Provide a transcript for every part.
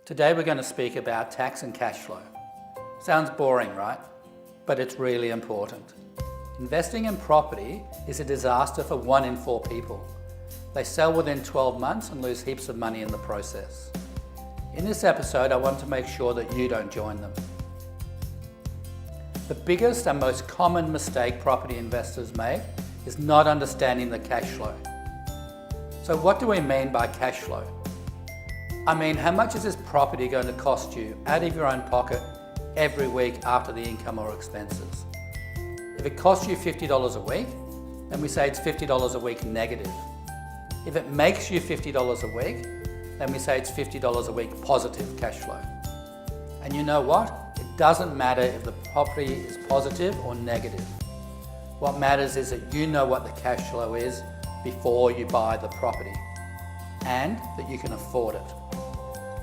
Today we're going to speak about tax and cash flow. Sounds boring, right? But it's really important. Investing in property is a disaster for 1 in 4 people. They sell within 12 months and lose heaps of money in the process. In this episode, I want to make sure that you don't join them. The biggest and most common mistake property investors make is not understanding the cash flow. So what do we mean by cash flow? I mean, how much is this property going to cost you out of your own pocket every week after the income or expenses? If it costs you $50 a week, then we say it's $50 a week negative. If it makes you $50 a week, then we say it's $50 a week positive cash flow. And you know what? It doesn't matter if the property is positive or negative. What matters is that you know what the cash flow is before you buy the property and that you can afford it.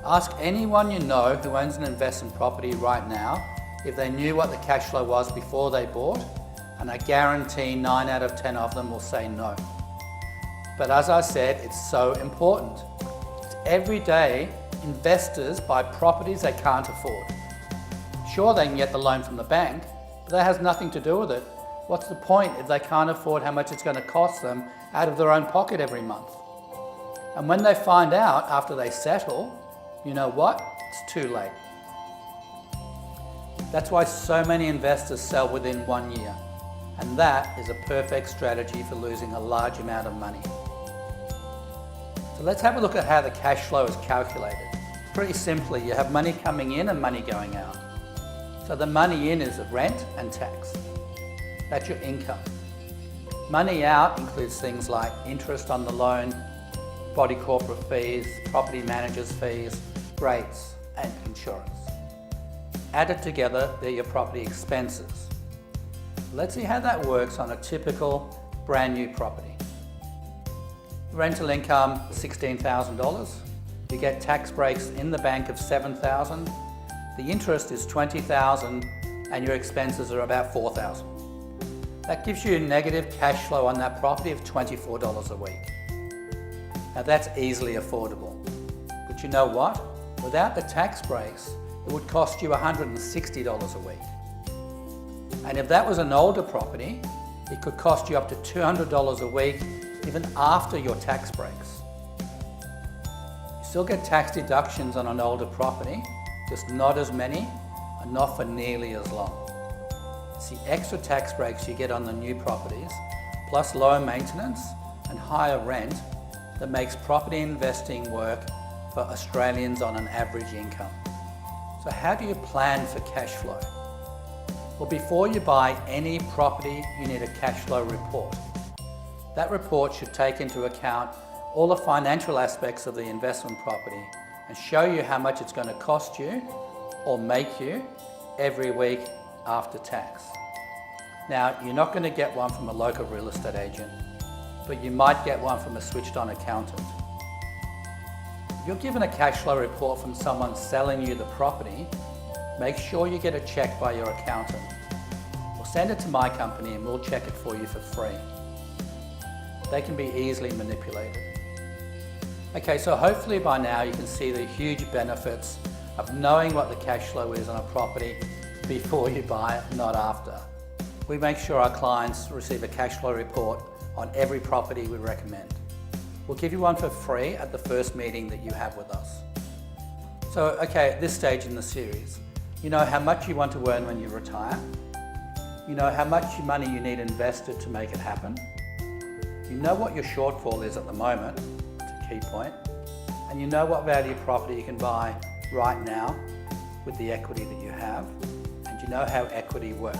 Ask anyone you know who owns an investment property right now if they knew what the cash flow was before they bought, and I guarantee 9 out of 10 of them will say no. But as I said, it's so important. Every day, investors buy properties they can't afford. Sure, they can get the loan from the bank, but that has nothing to do with it. What's the point if they can't afford how much it's going to cost them out of their own pocket every month? And when they find out after they settle, you know what? It's too late. That's why so many investors sell within 1 year. And that is a perfect strategy for losing a large amount of money. So let's have a look at how the cash flow is calculated. Pretty simply, you have money coming in and money going out. So the money in is the rent and tax. That's your income. Money out includes things like interest on the loan, body corporate fees, property managers fees, rates and insurance. Added together, they're your property expenses. Let's see how that works on a typical brand new property. Rental income, $16,000. You get tax breaks in the bank of $7,000. The interest is $20,000 and your expenses are about $4,000. That gives you a negative cash flow on that property of $24 a week. Now that's easily affordable. But you know what? Without the tax breaks, it would cost you $160 a week. And if that was an older property, it could cost you up to $200 a week even after your tax breaks. You still get tax deductions on an older property, just not as many and not for nearly as long. It's the extra tax breaks you get on the new properties, plus lower maintenance and higher rent, that makes property investing work for Australians on an average income. So how do you plan for cash flow? Well, before you buy any property, you need a cash flow report. That report should take into account all the financial aspects of the investment property and show you how much it's going to cost you or make you every week after tax. Now, you're not going to get one from a local real estate agent, but you might get one from a switched-on accountant. If you're given a cash flow report from someone selling you the property, make sure you get it checked by your accountant. Or send it to my company and we'll check it for you for free. They can be easily manipulated. Okay, so hopefully by now you can see the huge benefits of knowing what the cash flow is on a property before you buy it, not after. We make sure our clients receive a cash flow report on every property we recommend. We'll give you one for free at the first meeting that you have with us. So, okay, at this stage in the series, you know how much you want to earn when you retire. You know how much money you need invested to make it happen. You know what your shortfall is at the moment, it's a key point. And you know what value property you can buy right now with the equity that you have. And you know how equity works.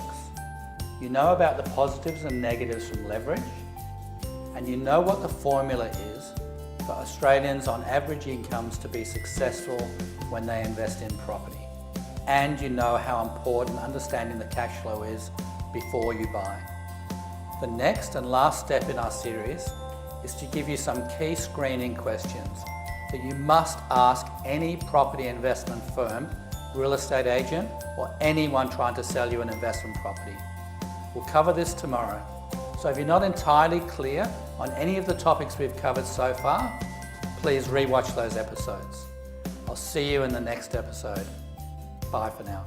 You know about the positives and negatives from leverage. And you know what the formula is for Australians on average incomes to be successful when they invest in property. And you know how important understanding the cash flow is before you buy. The next and last step in our series is to give you some key screening questions that you must ask any property investment firm, real estate agent, or anyone trying to sell you an investment property. We'll cover this tomorrow. So if you're not entirely clear on any of the topics we've covered so far, please rewatch those episodes. I'll see you in the next episode. Bye for now.